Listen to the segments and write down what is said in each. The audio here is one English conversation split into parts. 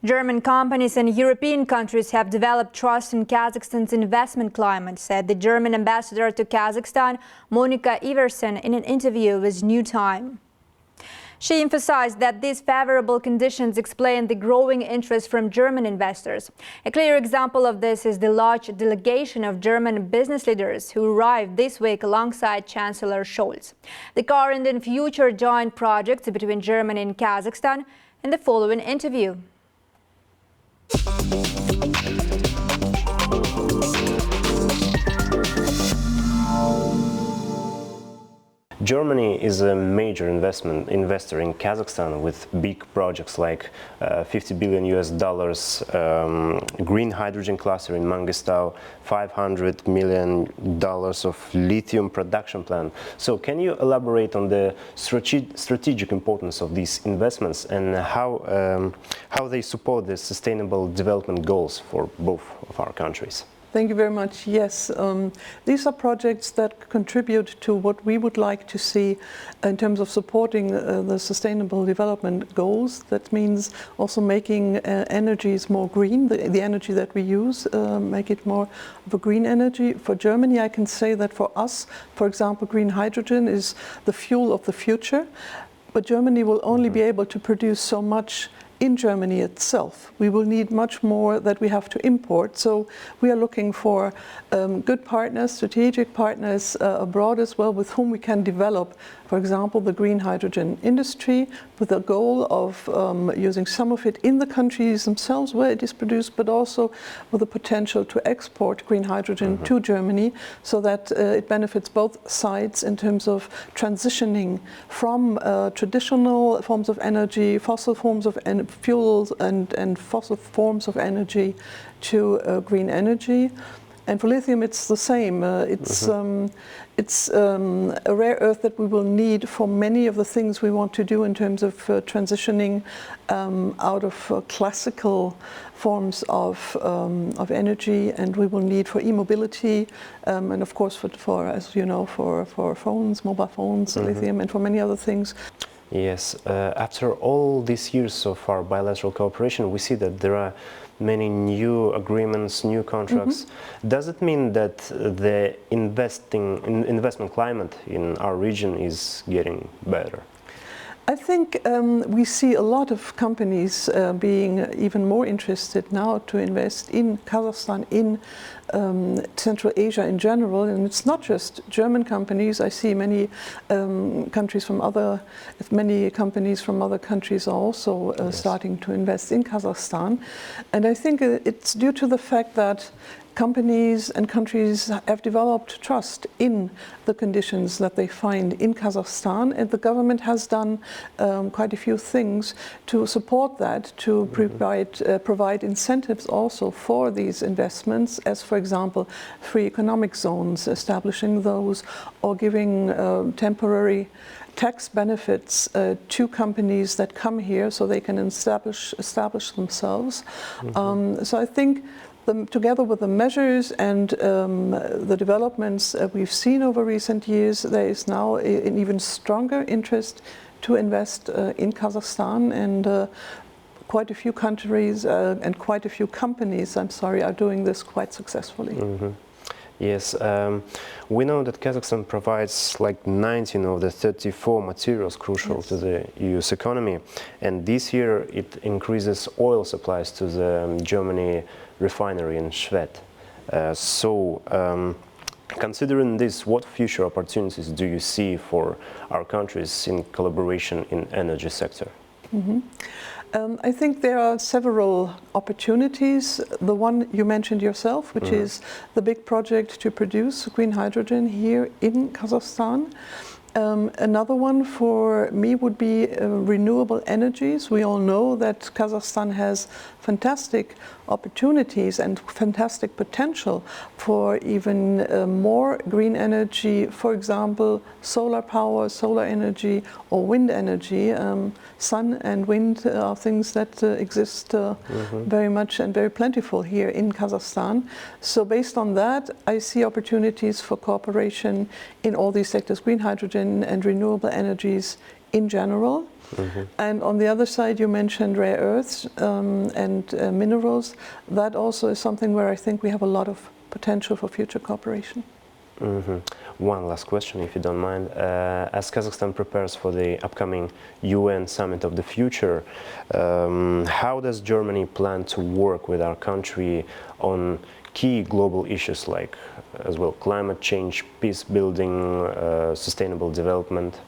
German companies and European countries have developed trust in Kazakhstan's investment climate, said the German ambassador to Kazakhstan, Monika Iversen, in an interview with New Time. She emphasized that these favorable conditions explain the growing interest from German investors. A clear example of this is the large delegation of German business leaders who arrived this week alongside Chancellor Scholz. The current and future joint projects between Germany and Kazakhstan in the following interview. Germany is a major investor in Kazakhstan with big projects like $50 billion green hydrogen cluster in Mangistau, $500 million of lithium production plant. So can you elaborate on the strategic importance of these investments and how they support the sustainable development goals for both of our countries? Thank you very much. Yes, these are projects that contribute to what we would like to see in terms of supporting the sustainable development goals. That means also making energies more green, the energy that we use, make it more of a green energy. For Germany, I can say that for us, for example, green hydrogen is the fuel of the future, but Germany will only be able to produce so much in Germany itself. We will need much more that we have to import. So we are looking for good partners, strategic partners abroad as well, with whom we can develop, for example, the green hydrogen industry, with the goal of using some of it in the countries themselves where it is produced, but also with the potential to export green hydrogen to Germany, so that it benefits both sides in terms of transitioning from traditional forms of energy, fossil forms of fuels and fossil forms of energy to green energy. And for lithium, it's the same. It's a rare earth that we will need for many of the things we want to do in terms of transitioning out of classical forms of energy, and we will need for e-mobility, and of course for as you know, for phones, mobile phones, lithium, and for many other things. Yes, after all these years of our bilateral cooperation, we see that there are many new agreements, new contracts. Does it mean that the investment climate in our region is getting better? I think we see a lot of companies being even more interested now to invest in Kazakhstan, in Central Asia in general, and it's not just German companies. I see many companies from other countries are also starting to invest in Kazakhstan, and I think it's due to the fact that companies and countries have developed trust in the conditions that they find in Kazakhstan, and the government has done quite a few things to support that, to provide incentives also for these investments, as for example free economic zones, establishing those, or giving temporary tax benefits to companies that come here so they can establish themselves. So I think together with the measures and the developments we've seen over recent years, there is now an even stronger interest to invest in Kazakhstan, and quite a few countries and quite a few companies, are doing this quite successfully. Yes, we know that Kazakhstan provides like 19 of the 34 materials crucial to the EU's economy, and this year it increases oil supplies to the Germany refinery in Schwedt. Considering this, what future opportunities do you see for our countries in collaboration in energy sector? I think there are several opportunities. The one you mentioned yourself, which is the big project to produce green hydrogen here in Kazakhstan. Another one for me would be renewable energies. We all know that Kazakhstan has fantastic opportunities and fantastic potential for even more green energy, for example, solar power, solar energy, or wind energy. Sun and wind are things that exist very much and very plentiful here in Kazakhstan. So based on that, I see opportunities for cooperation in all these sectors, green hydrogen and renewable energies in general. And on the other side, you mentioned rare earths and minerals. That also is something where I think we have a lot of potential for future cooperation. One last question, if you don't mind. As Kazakhstan prepares for the upcoming UN Summit of the Future, how does Germany plan to work with our country on key global issues like, as well, climate change, peace building, sustainable development?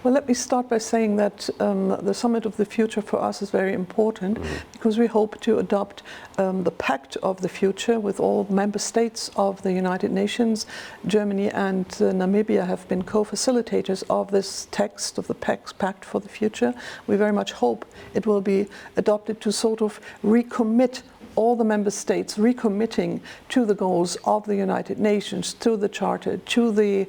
Well, let me start by saying that the Summit of the Future for us is very important because we hope to adopt the Pact of the Future with all member states of the United Nations. Germany and Namibia have been co-facilitators of this text of the Pact for the Future. We very much hope it will be adopted to sort of recommit all the member states recommitting to the goals of the United Nations, to the Charter, to the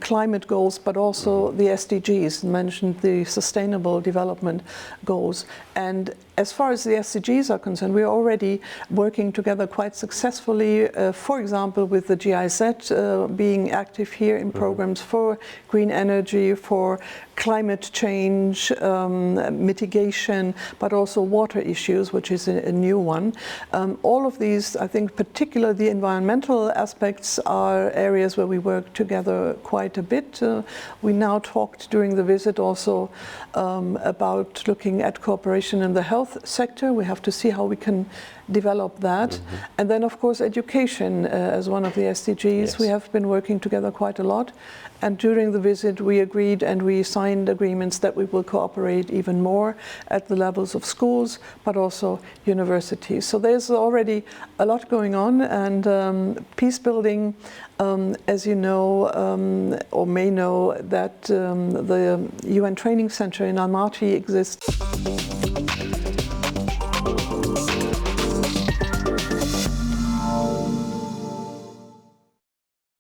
climate goals, but also the SDGs, mentioned the Sustainable Development Goals. And as far as the SDGs are concerned, we are already working together quite successfully, for example, with the GIZ being active here in programs for green energy, for climate change mitigation, but also water issues, which is a new one. All of these, I think, particularly the environmental aspects, are areas where we work together quite a bit. We now talked during the visit also about looking at cooperation in the health sector. We have to see how we can develop that. And then, of course, education as one of the SDGs. Yes. We have been working together quite a lot. And during the visit, we agreed and we signed agreements that we will cooperate even more at the levels of schools, but also universities. So there's already a lot going on, and peace building, as you know, or may know, that the UN Training Center in Almaty exists.